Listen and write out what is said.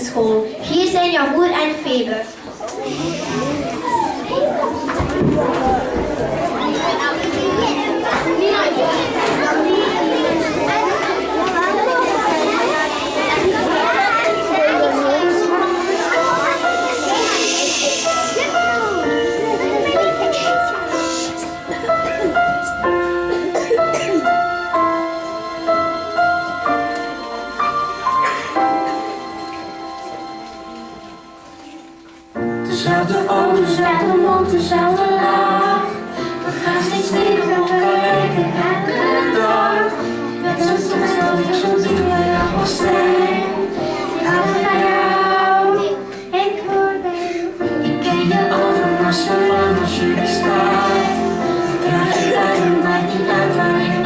school. Hier zijn jouw moeder en Faber. Dezelfde ogen, dezelfde mond, dezelfde lach. We gaan steeds weer op elkaar lijken elke dag. Met zo'n toets dat ik zo diep bij jou wil zijn. Ik hou van jou, ik hoor bij jou. Ik ken je ogen maar zo lang als je bestaat. Ik draag je uit en maakt niet uit waar ik